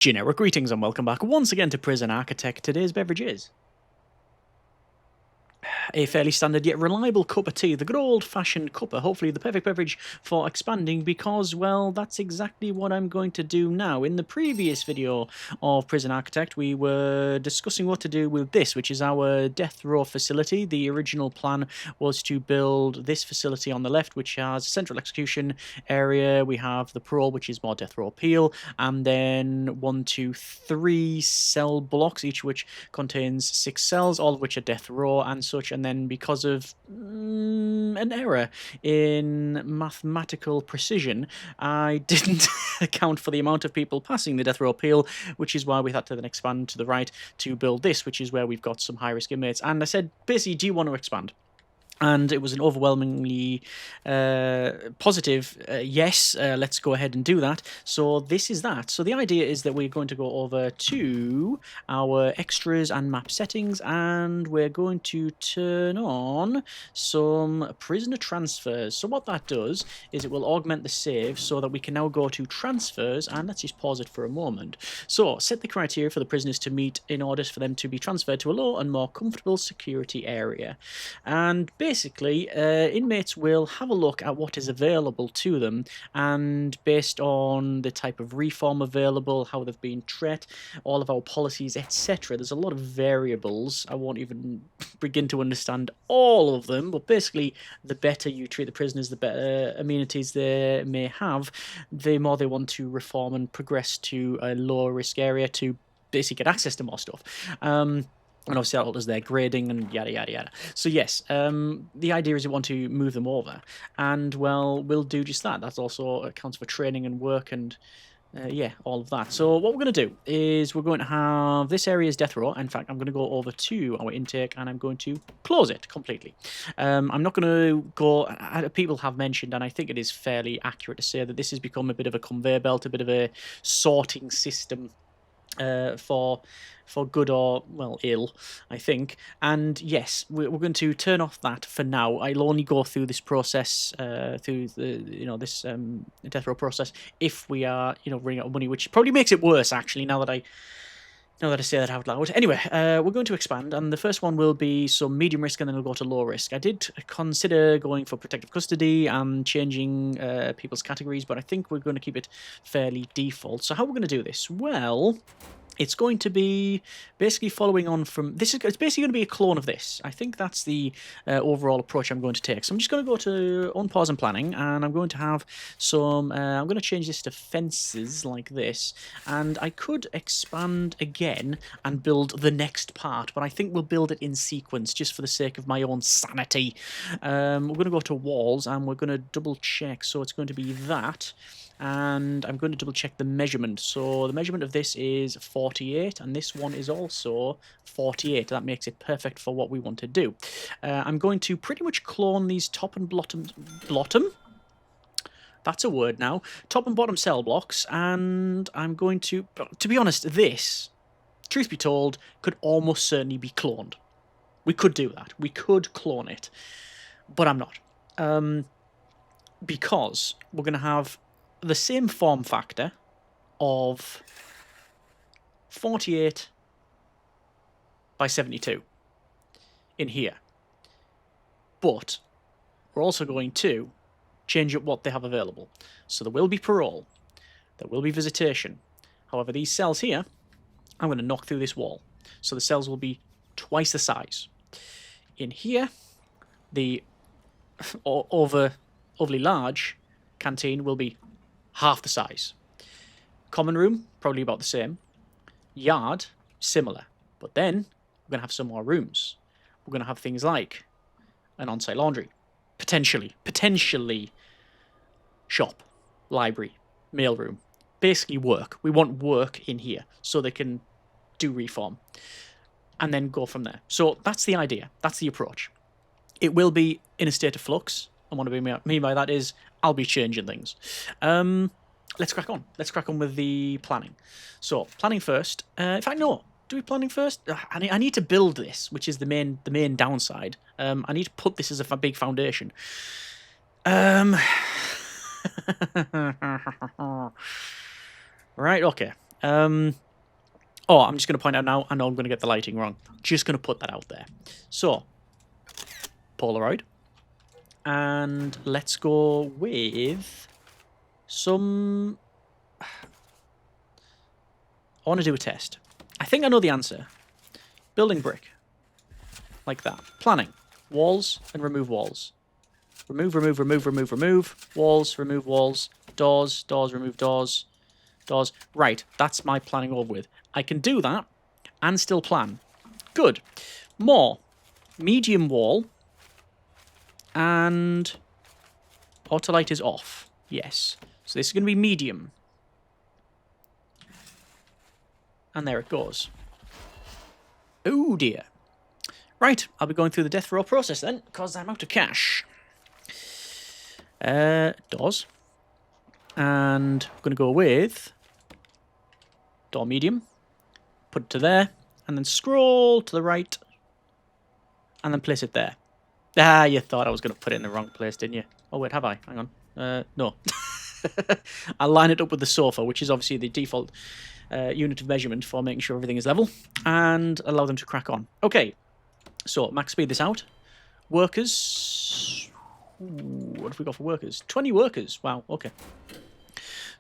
Generic greetings and welcome back once again to Prison Architect. Today's beverage is a fairly standard yet reliable cup of tea, the good old-fashioned cuppa, hopefully the perfect beverage for expanding because, well, that's exactly what I'm going to do now. In the previous video of Prison Architect, we were discussing what to do with this, which is our death row facility. The original plan was to build this facility on the left, which has a central execution area. We have the parole, which is more death row appeal, and then 1, 2, 3 cell blocks, each which contains 6 cells, all of which are death row and such. And then because of an error in mathematical precision, I didn't account for the amount of people passing the death row appeal, which is why we had to then expand to the right to build this, which is where we've got some high-risk inmates. And I said, basically, do you want to expand? And it was an overwhelmingly positive yes, let's go ahead and do that. So this is that. So the idea is that we're going to go over to our extras and map settings, and we're going to turn on some prisoner transfers. So what that does is it will augment the save so that we can now go to transfers, and let's just pause it for a moment. So set the criteria for the prisoners to meet in order for them to be transferred to a lower and more comfortable security area. And basically, inmates will have a look at what is available to them, and based on the type of reform available, how they've been treated, all of our policies, etc. There's a lot of variables. I won't even begin to understand all of them, but basically, the better you treat the prisoners, the better amenities they may have, the more they want to reform and progress to a lower risk area to basically get access to more stuff. And obviously that alters their grading and yada, yada, yada. So yes, the idea is you want to move them over. And, well, we'll do just that. That also accounts for training and work and, yeah, all of that. So what we're going to do is we're going to have this area's death row. In fact, I'm going to go over to our intake and I'm going to close it completely. I'm not going to go... People have mentioned, and I think it is fairly accurate to say that this has become a bit of a conveyor belt, a bit of a sorting system for good or, well, ill, I think. And yes, we're going to turn off that for now. I'll only go through this process, through the, this death row process, if we are, running out of money, which probably makes it worse, actually, now that I say that out loud. Anyway, we're going to expand, and the first one will be some medium risk, and then we'll go to low risk. I did consider going for protective custody and changing people's categories, but I think we're going to keep it fairly default. So how we're going to do this? Well, it's going to be basically following on from this. It's basically going to be a clone of this. I think that's the overall approach I'm going to take. So I'm just going to go to unpause and planning, and I'm going to have some. I'm going to change this to fences like this, and I could expand again and build the next part, but I think we'll build it in sequence just for the sake of my own sanity. We're going to go to walls, and we're going to double check. So it's going to be that. And I'm going to double check the measurement. So the measurement of this is 48, and this one is also 48. That makes it perfect for what we want to do. I'm going to pretty much clone these top and bottom... That's a word now. Top and bottom cell blocks, and I'm going to be honest, this, truth be told, could almost certainly be cloned. We could do that. We could clone it, but I'm not. Because we're going to have the same form factor of 48 by 72 in here. But we're also going to change up what they have available. So there will be parole, there will be visitation. However, these cells here, I'm going to knock through this wall. So the cells will be twice the size. In here, the overly large canteen will be half the size. Common room, probably about the same. Yard, similar. But then, we're going to have some more rooms. We're going to have things like an on-site laundry. Potentially. Shop. Library. Mailroom. Basically work. We want work in here so they can do reform. And then go from there. So that's the idea. That's the approach. It will be in a state of flux. And what I mean by that is I'll be changing things. Let's crack on. Let's crack on with the planning. So, planning first. In fact, no. Do we planning first? I need to build this, which is the main downside. I need to put this as a big foundation. Right, okay. Oh, I'm just going to point out now, I know I'm going to get the lighting wrong. Just going to put that out there. So, Polaroid. And let's go with some... I want to do a test. I think I know the answer. Building brick. Like that. Planning. Walls and remove walls. Remove, remove, remove, remove, remove. Walls, remove walls. Doors, doors, remove doors. Doors. Right, that's my planning over with. I can do that and still plan. Good. More. Medium wall. And auto light is off. Yes. So this is going to be medium. And there it goes. Oh dear. Right, I'll be going through the death row process then, because I'm out of cash. Doors. And I'm going to go with door medium. Put it to there. And then scroll to the right. And then place it there. Ah, you thought I was going to put it in the wrong place, didn't you? Oh, wait, have I? Hang on. No. I'll line it up with the sofa, which is obviously the default unit of measurement for making sure everything is level. And allow them to crack on. Okay. So, max speed this out. Workers. Ooh, what have we got for workers? 20 workers. Wow, okay.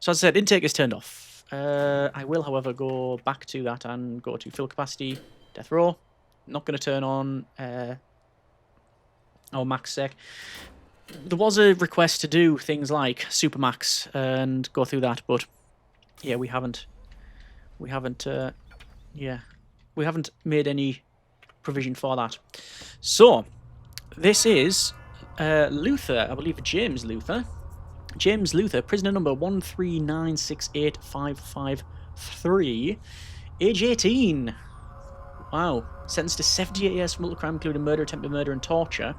So, as I said, intake is turned off. I will, however, go back to that and go to fill capacity, death row. Not going to turn on our max sec. There was a request to do things like supermax and go through that, but yeah, we haven't made any provision for that. So, this is Luther, I believe James Luther. James Luther, prisoner number 139685553, age 18. Wow. Sentenced to 78 years for multiple crime, including murder, attempted murder, and torture.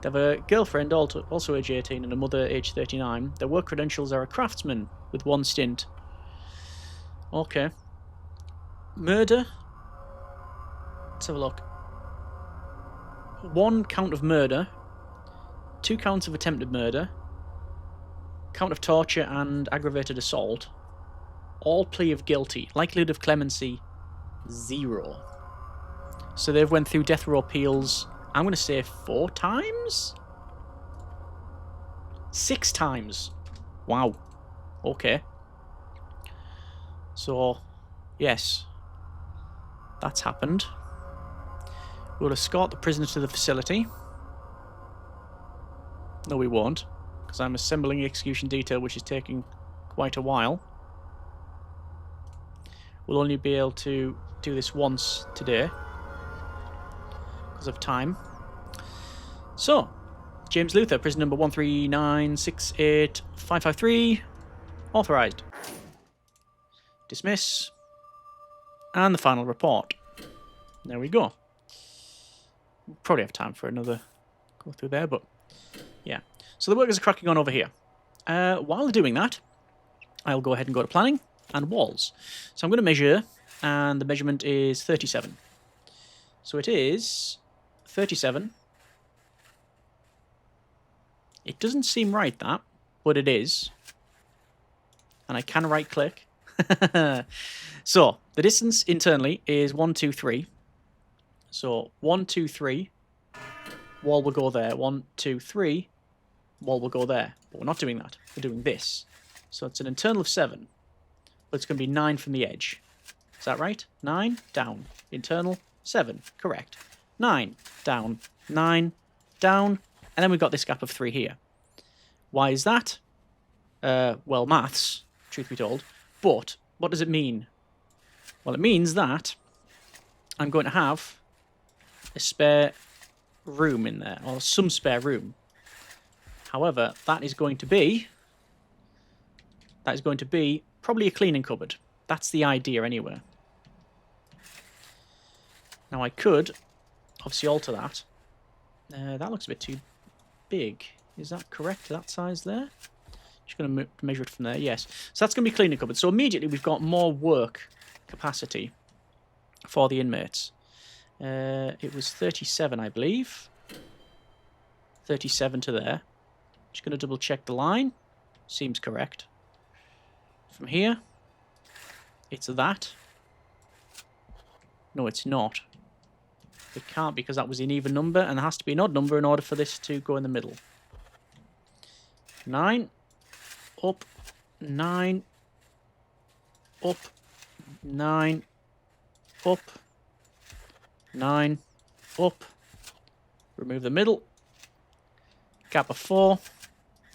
They have a girlfriend, also age 18, and a mother, age 39. Their work credentials are a craftsman with 1 stint. Okay. Murder. Let's have a look. 1 count of murder. 2 counts of attempted murder. Count of torture and aggravated assault. All plea of guilty. Likelihood of clemency, 0. So they've went through death row appeals, I'm going to say 4 times? 6 times. Wow. Okay. So, yes. That's happened. We'll escort the prisoner to the facility. No, we won't, because I'm assembling the execution detail, which is taking quite a while. We'll only be able to do this once today, because of time. So, James Luther, prisoner number 139685553, authorised. Dismiss. And the final report. There we go. We'll probably have time for another go through there, but yeah. So the workers are cracking on over here. While they're doing that, I'll go ahead and go to planning and walls. So I'm going to measure, and the measurement is 37. So it is 37. It doesn't seem right, that, but it is. And I can right click. So the distance internally is 1, 2, 3. So 1, 2, 3. Wall will go there. 1, 2, 3. Wall will go there. But we're not doing that. We're doing this. So it's an internal of 7. But it's going to be 9 from the edge. Is that right? 9, down. Internal, 7. Correct. 9, down. 9, down. And then we've got this gap of 3 here. Why is that? Well, maths, truth be told. But what does it mean? Well, it means that I'm going to have a spare room in there, or some spare room. However, that is going to be probably a cleaning cupboard. That's the idea anyway. Now I could obviously alter that. That looks a bit too big. Is that correct? That size there? Just going to measure it from there. Yes. So that's going to be cleaning cupboard. So immediately we've got more work capacity for the inmates. It was 37, I believe. 37 to there. Just going to double check the line. Seems correct. From here. It's that. No, it's not. It can't because that was an even number, and there has to be an odd number in order for this to go in the middle. 9. Up. 9. Up. 9. Up. 9. Up. Remove the middle. Gap of 4.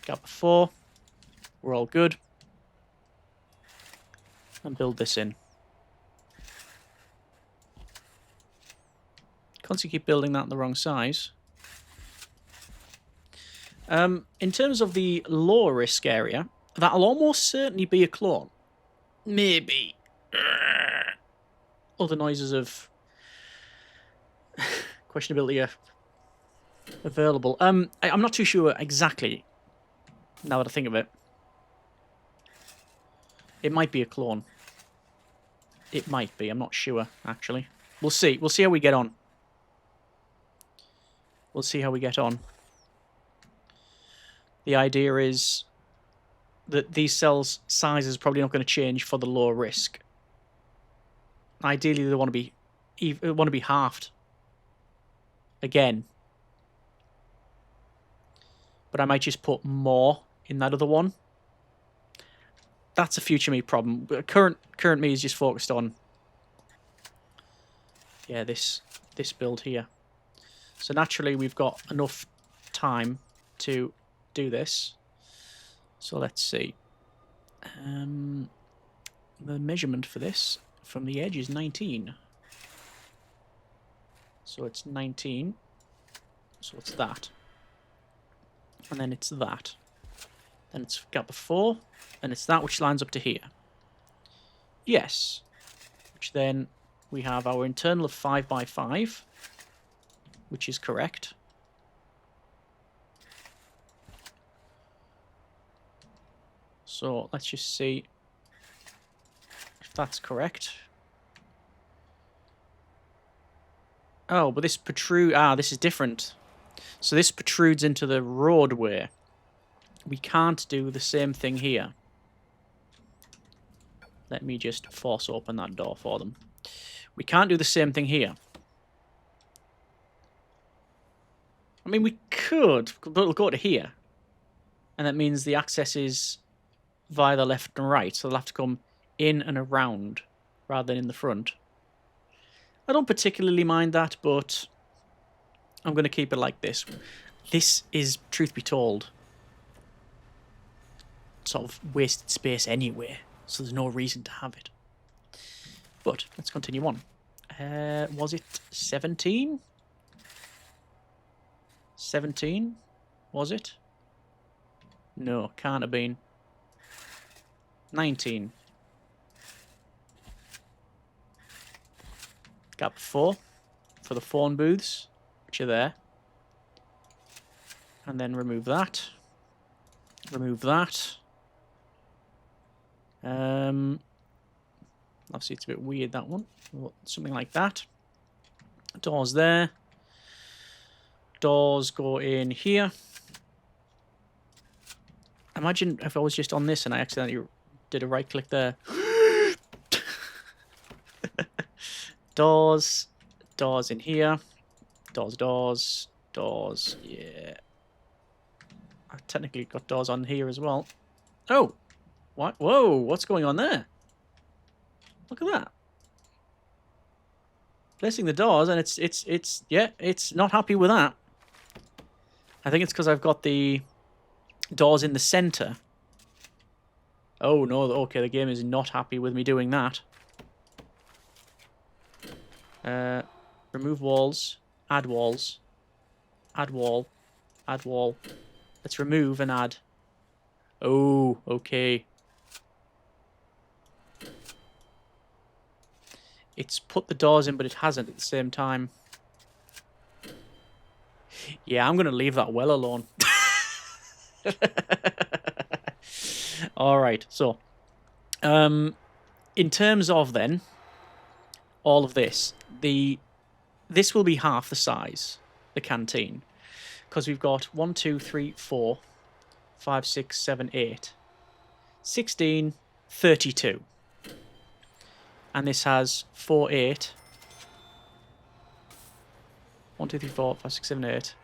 Gap of 4. We're all good. And build this in. Constantly keep building that in the wrong size. In terms of the low risk area, that'll almost certainly be a clone. Maybe. Other noises of questionability are available. I'm not too sure exactly, now that I think of it. It might be a clone. It might be, I'm not sure, actually. We'll see. We'll see how we get on. We'll see how we get on. The idea is that these cells' size is probably not going to change for the low risk. Ideally, they want to be halved. Again. But I might just put more in that other one. That's a future me problem. Current me is just focused on, yeah, this build here. So naturally, we've got enough time to do this. So let's see. The measurement for this from the edge is 19. So it's 19. So it's that. And then it's that. Then it's gap of 4. And it's that which lines up to here. Yes. Which then we have our internal of 5 by 5. Which is correct. So let's just see if that's correct. Oh, but this this is different. So this protrudes into the roadway. We can't do the same thing here. Let me just force open that door for them. We can't do the same thing here. I mean, we could, but it'll go to here. And that means the access is via the left and right. So they'll have to come in and around rather than in the front. I don't particularly mind that, but I'm going to keep it like this. This is, truth be told, sort of wasted space anyway. So there's no reason to have it. But let's continue on. Was it 17? 17? Was it? No, can't have been. 19. Gap 4 for the phone booths, which are there. And then remove that. Remove that. Obviously it's a bit weird, that one. Something like that. Doors there. Doors go in here. Imagine if I was just on this and I accidentally did a right click there. Doors. Doors in here. Doors, doors, doors. Yeah. I technically got doors on here as well. Oh! What? Whoa! What's going on there? Look at that. Placing the doors, and it's not happy with that. I think it's because I've got the doors in the center. Oh no! Okay, the game is not happy with me doing that. Remove walls. Add walls. Add wall. Add wall. Let's remove and add. Oh, okay. It's put the doors in, but it hasn't at the same time. Yeah, I'm going to leave that well alone. All right, so in terms of then all of this, this will be half the size, the canteen, because we've got 1, 2, 3, 4, 5, 6, 7, 8, 16, 32. And this has 4, 8. 1, 2, 3, 4, 5, 6, 7, 8.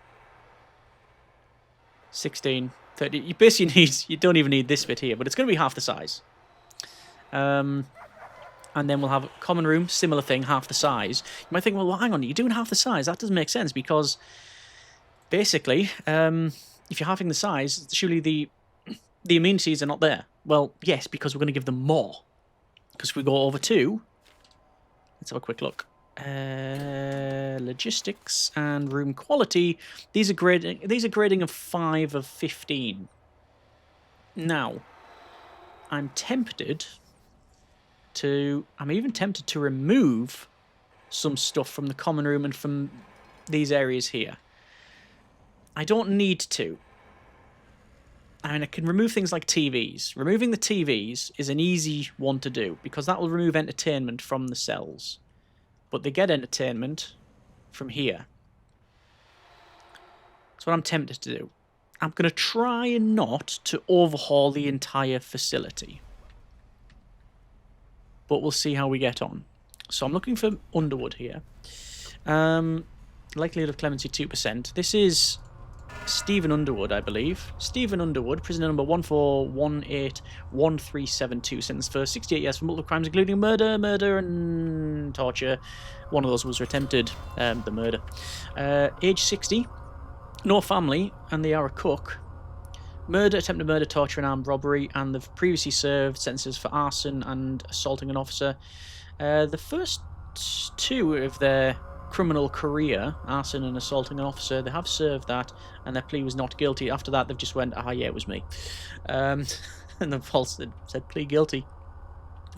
16, 30. You basically need, you don't even need this bit here, but it's going to be half the size. And then we'll have a common room, similar thing, half the size. You might think, well, hang on, you're doing half the size. That doesn't make sense because basically, if you're halving the size, surely the amenities are not there. Well, yes, because we're going to give them more. Because if we go over 2, let's have a quick look. Logistics and room quality. These are grading of 5 of 15. Now, I'm even tempted to remove some stuff from the common room and from these areas here. I don't need to. I mean, I can remove things like TVs. Removing the TVs is an easy one to do because that will remove entertainment from the cells. But they get entertainment from here. That's what I'm tempted to do. I'm going to try not to overhaul the entire facility. But we'll see how we get on. So I'm looking for Underwood here. Likelihood of clemency 2%. This is Stephen Underwood, I believe. Stephen Underwood, prisoner number 141813772, sentenced for 68 years for multiple crimes, including murder, and torture. One of those was attempted, the murder. Age 60, no family, and they are a cook. Murder, attempted murder, torture, and armed robbery, and they've previously served sentences for arson and assaulting an officer. The first 2 of their criminal career, arson and assaulting an officer, they have served that, and their plea was not guilty. After that, they've just went, yeah, it was me. And they've also said plea guilty.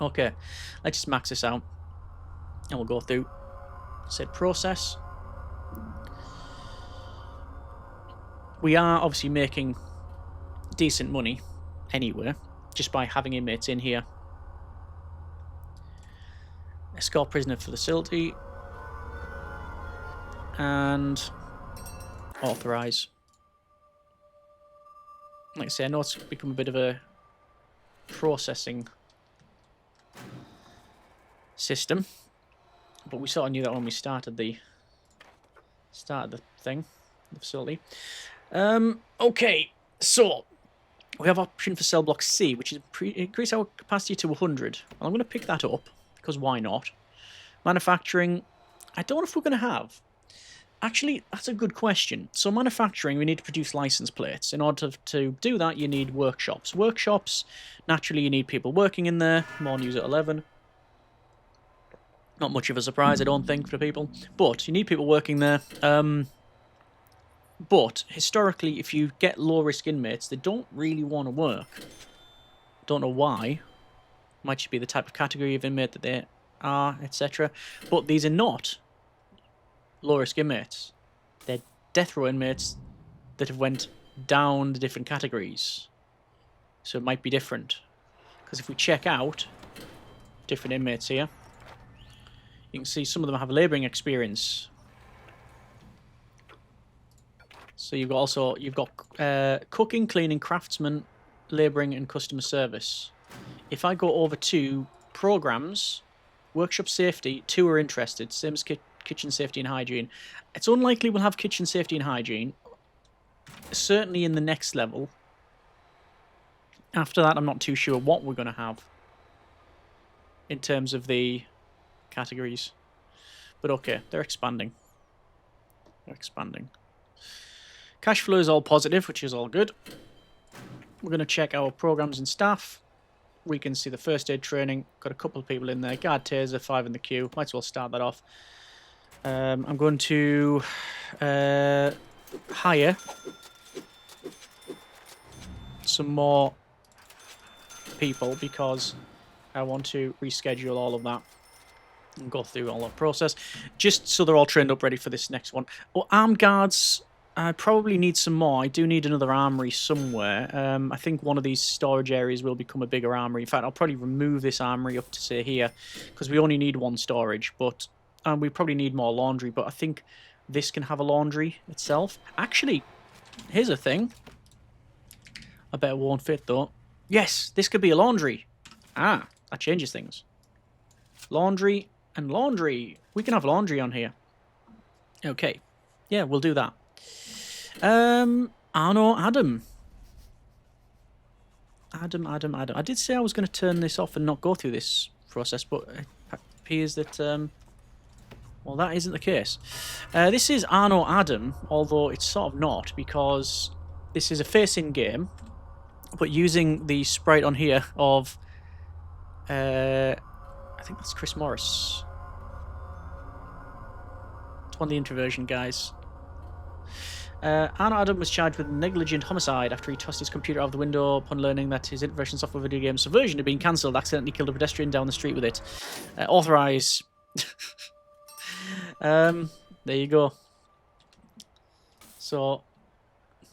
Okay, let's just max this out, and we'll go through said process. We are obviously making decent money anywhere, just by having inmates in here. Escort prisoner for the facility. And authorize. Like I say, I know it's become a bit of a processing system, but we sort of knew that when we started the thing, the facility. Okay, so we have option for cell block C, which is increase our capacity to 100. I'm going to pick that up because why not? Manufacturing, I don't know if we're going to have. Actually, that's a good question. So manufacturing, we need to produce license plates. In order to do that, you need workshops. Workshops, naturally, you need people working in there. More news at 11. Not much of a surprise, I don't think, for people. But you need people working there. But historically, if you get low-risk inmates, they don't really want to work. Don't know why. Might just be the type of category of inmate that they are, etc. But these are not low-risk inmates. They're death row inmates that have went down the different categories. So it might be different. Because if we check out different inmates here, you can see some of them have labouring experience. So you've got cooking, cleaning, craftsman, labouring, and customer service. If I go over to programs, workshop safety, 2 are interested, same as kitchen safety and hygiene. It's unlikely we'll have kitchen safety and hygiene. Certainly in the next level. After that, I'm not too sure what we're going to have in terms of the categories. But okay, they're expanding. They're expanding. Cash flow is all positive, which is all good. We're going to check our programs and staff. We can see the first aid training. Got a couple of people in there. Guard taser, 5 in the queue. Might as well start that off. I'm going to hire some more people because I want to reschedule all of that and go through all that process just so they're all trained up ready for this next one. Oh, armed guards, I probably need some more. I do need another armory somewhere. I think one of these storage areas will become a bigger armory. In fact, I'll probably remove this armory up to say here because we only need 1 storage, but we probably need more laundry, but I think this can have a laundry itself. Actually, here's a thing. I bet it won't fit though. Yes, this could be a laundry. Ah, that changes things. laundry and laundry. We can have laundry on here. Okay. Yeah, we'll do that. Arno Adam. Adam. I did say I was going to turn this off and not go through this process, but it appears that, well, that isn't the case. This is Arno Adam, although it's sort of not, because this is a face-in game, but using the sprite on here of, I think that's Chris Morris. It's one of the introversion guys. Arno Adam was charged with negligent homicide after he tossed his computer out of the window upon learning that his introversion software video game Subversion had been cancelled, accidentally killed a pedestrian down the street with it. Authorise. There you go. So,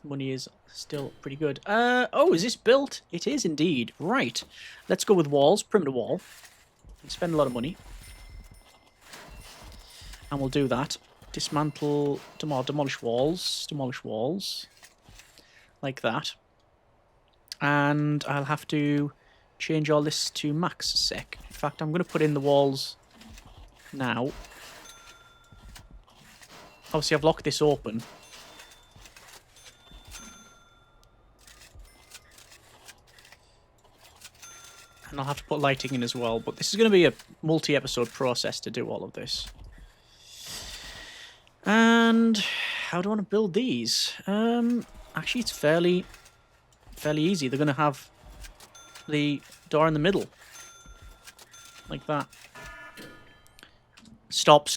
money is still pretty good. Oh, is this built? It is indeed. Right. Let's go with walls. Perimeter wall. Spend a lot of money. And we'll do that. Dismantle, demolish walls. Demolish walls. Like that. And I'll have to change all this to max sec. In fact, I'm going to put in the walls now. Obviously, I've locked this open. And I'll have to put lighting in as well. But this is going to be a multi-episode process to do all of this. And how do I want to build these? Actually, it's fairly easy. They're going to have the door in the middle. Like that. Stop.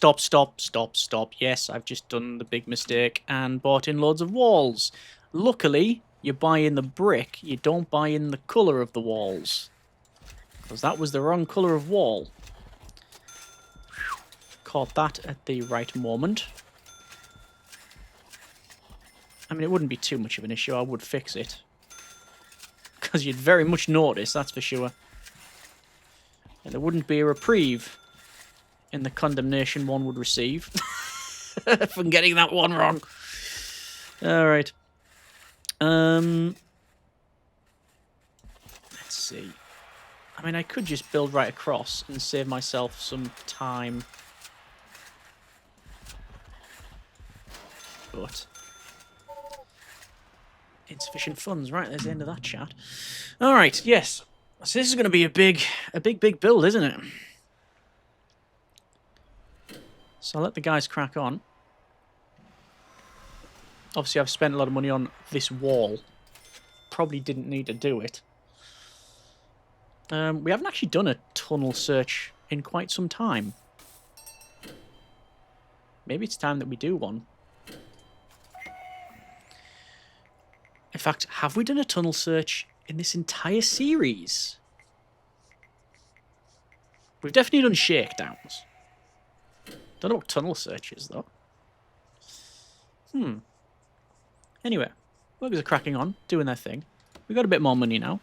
Yes, I've just done the big mistake and bought in loads of walls. Luckily, you buy in the brick, you don't buy in the colour of the walls. Because that was the wrong colour of wall. Caught that at the right moment. I mean, it wouldn't be too much of an issue. I would fix it. Because you'd very much notice, that's for sure. And there wouldn't be a reprieve in the condemnation one would receive. From getting that one wrong. Alright. Let's see. I mean, I could just build right across and save myself some time. But insufficient funds. Right, there's the end of that chat. Alright, yes. So this is going to be a big build, isn't it? So I'll let the guys crack on. Obviously, I've spent a lot of money on this wall. Probably didn't need to do it. We haven't actually done a tunnel search in quite some time. Maybe it's time that we do one. In fact, have we done a tunnel search in this entire series? We've definitely done shakedowns. Don't know what tunnel search is, though. Anyway, workers are cracking on, doing their thing. We've got a bit more money now,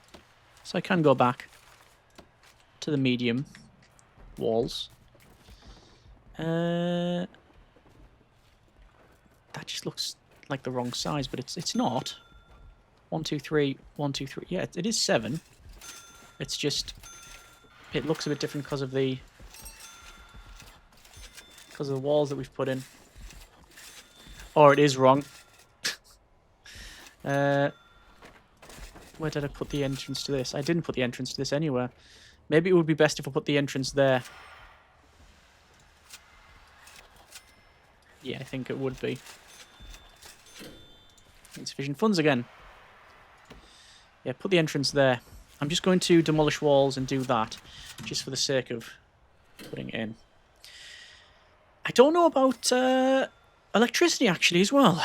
so I can go back to the medium walls. That just looks like the wrong size, but it's not. 1, 2, 3, 1, 2, 3. Yeah, it is 7. It's just it looks a bit different because of the walls that we've put in. Or it is wrong. Where did I put the entrance to this? I didn't put the entrance to this anywhere. Maybe it would be best if I put the entrance there. Yeah, I think it would be. Insufficient funds again. Yeah, put the entrance there. I'm just going to demolish walls and do that, just for the sake of putting it in. I don't know about electricity, actually, as well.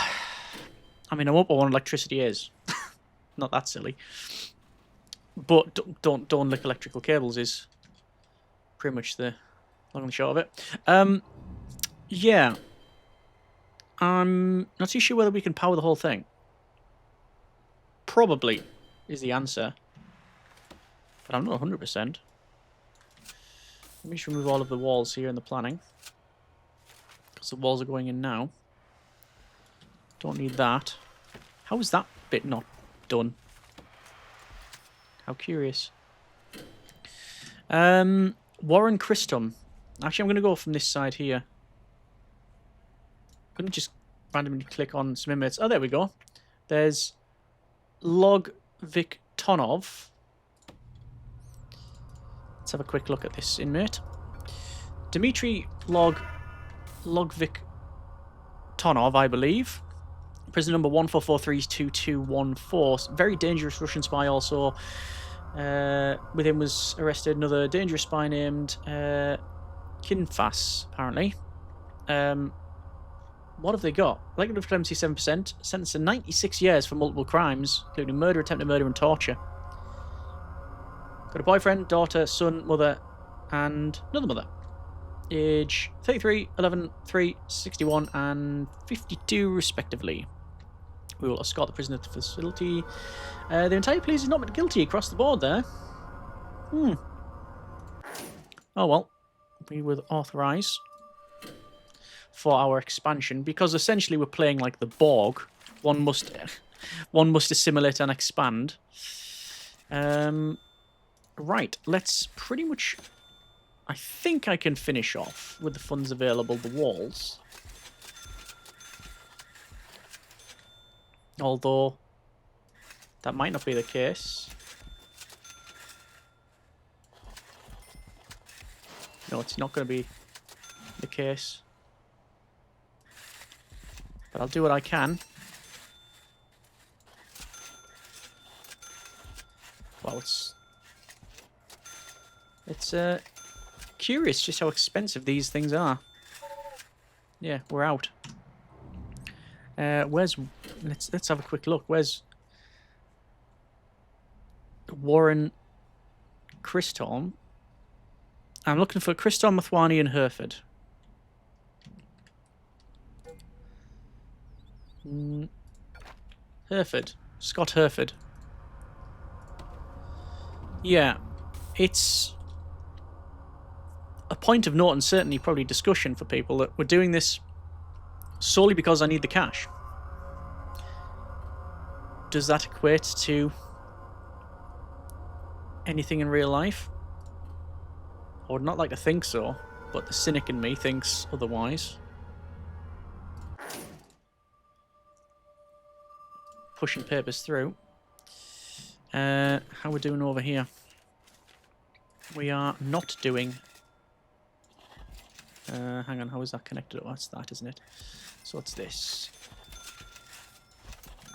I mean, I won't know what electricity is. Not that silly. But don't lick electrical cables is pretty much the long and short of it. Yeah. I'm not too sure whether we can power the whole thing. Probably is the answer. But I'm not 100%. Let me just remove all of the walls here in the planning. Because the walls are going in now. Don't need that. How is that bit not done? How curious. Warren Christum. Actually, I'm going to go from this side here. I'm going to just randomly click on some inmates. Oh, there we go. There's Log Viktonov. Let's have a quick look at this inmate. Dmitry Logviktonov, I believe. Prisoner number 1443214. Very dangerous Russian spy also. With him was arrested another dangerous spy named Kinfas, apparently. What have they got? Likelihood of clemency 7%. Sentenced to 96 years for multiple crimes, including murder, attempted murder, and torture. Got a boyfriend, daughter, son, mother, and another mother. Age 33, 11, 3, 61, and 52, respectively. We will escort the prisoner to the facility. The entire police is not guilty across the board there. Oh well. We would authorise for our expansion, because essentially we're playing like the Borg. One must assimilate and expand. Right, let's pretty much... I think I can finish off with the funds available, the walls. Although, that might not be the case. No, it's not going to be the case. But I'll do what I can. Well, it's curious just how expensive these things are. Yeah, we're out. Where's... Let's have a quick look. Where's Warren Christom? I'm looking for Christom, Mathwani, and Hereford. Hereford. Scott Hereford. Yeah. It's a point of note and certainly probably discussion for people that we're doing this solely because I need the cash. Does that equate to anything in real life? I would not like to think so, but the cynic in me thinks otherwise. Pushing papers through. How we're doing over here? We are not doing... hang on, how is that connected? Oh, that's that, isn't it? So it's this.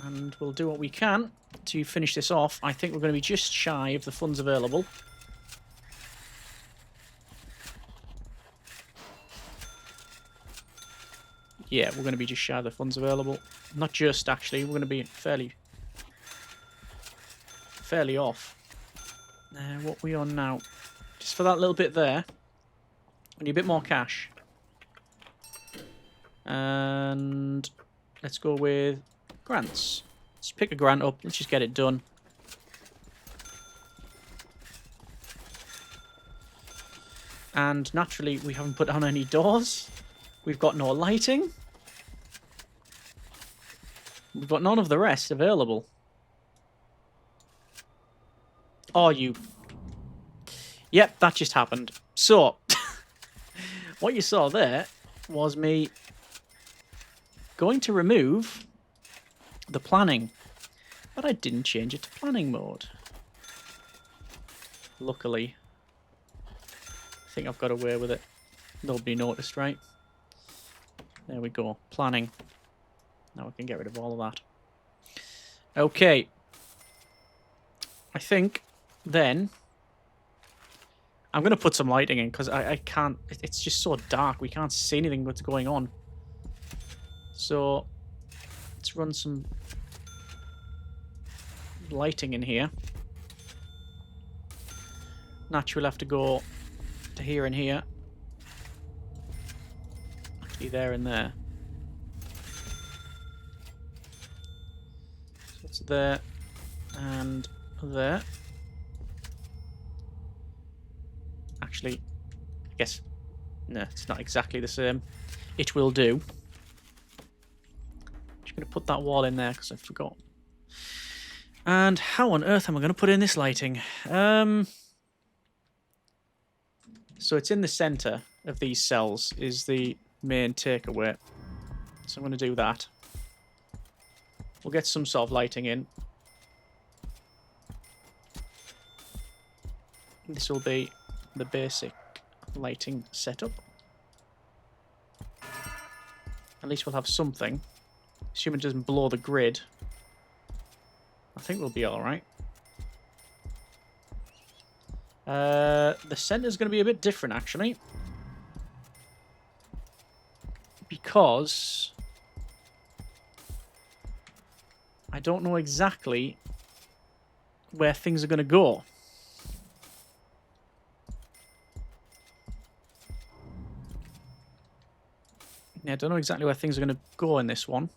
And we'll do what we can to finish this off. I think we're going to be just shy of the funds available. Yeah, we're going to be just shy of the funds available. Not just, actually. We're going to be fairly off. What we on now? Just for that little bit there. We need a bit more cash. And let's go with grants. Let's pick a grant up. Let's just get it done. And naturally, we haven't put down any doors. We've got no lighting. We've got none of the rest available. Oh, you... Yep, that just happened. So, what you saw there was me going to remove the planning. But I didn't change it to planning mode. Luckily. I think I've got away with it. Nobody noticed, right? There we go. Planning. Now we can get rid of all of that. Okay. I think then I'm going to put some lighting in because I can't... It's just so dark. We can't see anything what's going on. So let's run some lighting in here. Naturally, we'll have to go to here and here. Actually, there and there. So it's there and there. Actually, I guess... No, it's not exactly the same. It will do. Just going to put that wall in there because I forgot. And how on earth am I going to put in this lighting? So it's in the center. of these cells is the main takeaway. So I'm going to do that. We'll get some sort of lighting in. This will be the basic lighting setup. At least we'll have something. Assuming it doesn't blow the grid. I think we'll be alright. The centre's going to be a bit different, actually. Because I don't know exactly where things are going to go. Yeah, I don't know exactly where things are going to go in this one.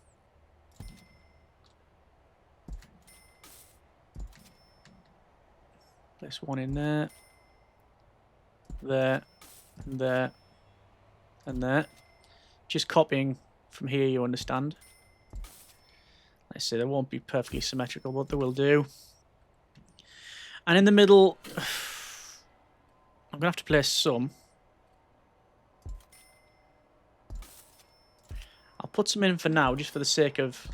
This one in there. There. And there. And there. Just copying from here, you understand. Like I say, they won't be perfectly symmetrical, but they will do. And in the middle, I'm going to have to place some. I'll put some in for now, just for the sake of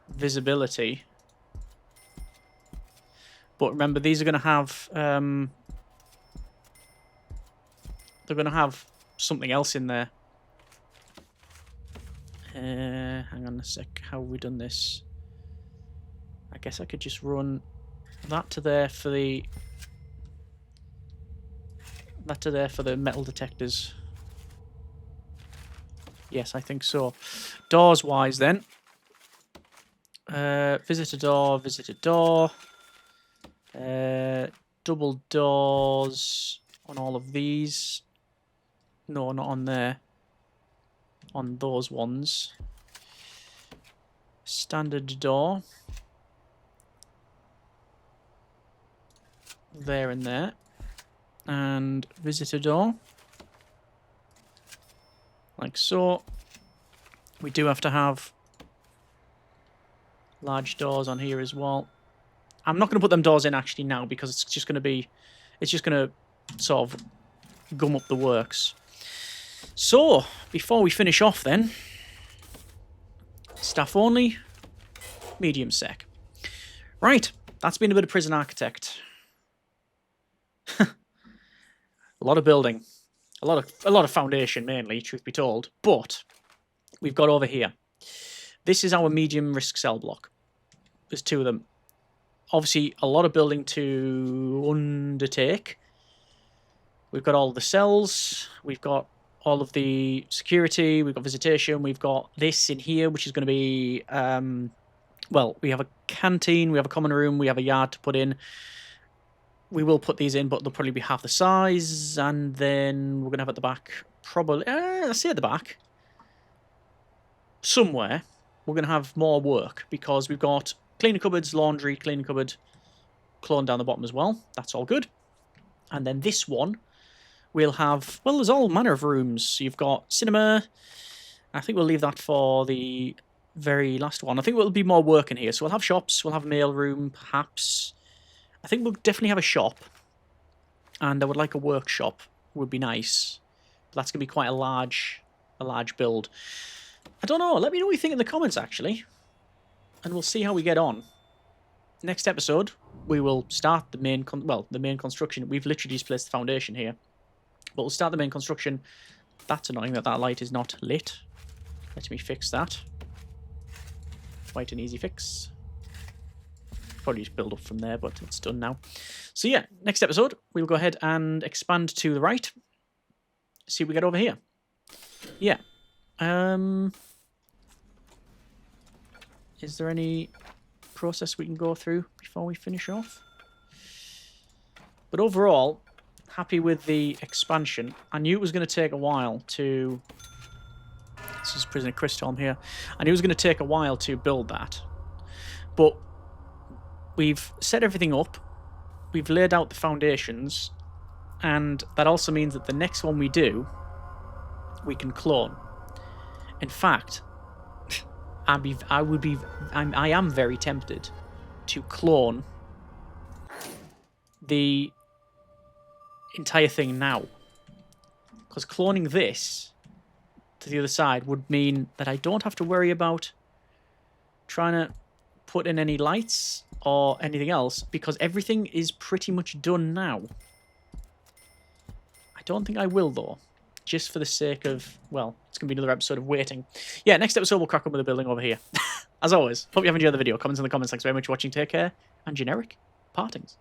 visibility. But remember, these are going to have... they're going to have something else in there. Hang on a sec. How have we done this? I guess I could just run that to there for the... that to there for the metal detectors. Yes, I think so. Doors-wise, then. Visitor door, visitor door. Double doors on all of these. No, not on there. On those ones. Standard door. There and there. And visitor door. Like so. We do have to have large doors on here as well. I'm not going to put them doors in actually now because it's just going to be... it's just going to sort of gum up the works. So, before we finish off then... staff only, medium sec. Right, that's been a bit of Prison Architect. A lot of building. A lot of foundation mainly, truth be told. But we've got over here. This is our medium risk cell block. There's two of them. Obviously, a lot of building to undertake. We've got all the cells. We've got all of the security. We've got visitation. We've got this in here, which is going to be... well, we have a canteen. We have a common room. We have a yard to put in. We will put these in, but they'll probably be half the size. And then we're going to have at the back, probably... I say at the back. Somewhere, we're going to have more work because we've got cleaning cupboards, laundry, cleaning cupboard, clone down the bottom as well. That's all good. And then this one, we'll have... well, there's all manner of rooms. You've got cinema. I think we'll leave that for the very last one. I think there'll be more work in here. So we'll have shops. We'll have a mail room, perhaps. I think we'll definitely have a shop. And I would like a workshop. Would be nice. But that's going to be quite a large build. I don't know. Let me know what you think in the comments, actually. And we'll see how we get on. Next episode, we will start the main... the main construction. We've literally just placed the foundation here. But we'll start the main construction. That's annoying that that light is not lit. Let me fix that. Quite an easy fix. Probably just build up from there, but it's done now. So yeah, next episode, we'll go ahead and expand to the right. See what we get over here. Yeah. Is there any process we can go through before we finish off? But overall, happy with the expansion. I knew it was going to take a while to... this is Prisoner Christholm here. I knew it was going to take a while to build that. But we've set everything up. We've laid out the foundations. And that also means that the next one we do, we can clone. In fact, I am very tempted to clone the entire thing now. Because cloning this to the other side would mean that I don't have to worry about trying to put in any lights or anything else, because everything is pretty much done now. I don't think I will, though, just for the sake of, well, it's going to be another episode of waiting. Yeah, next episode we'll crack on with the building over here. As always, hope you have enjoyed the video. Comments in the comment section. Very much for watching. Take care, and generic partings.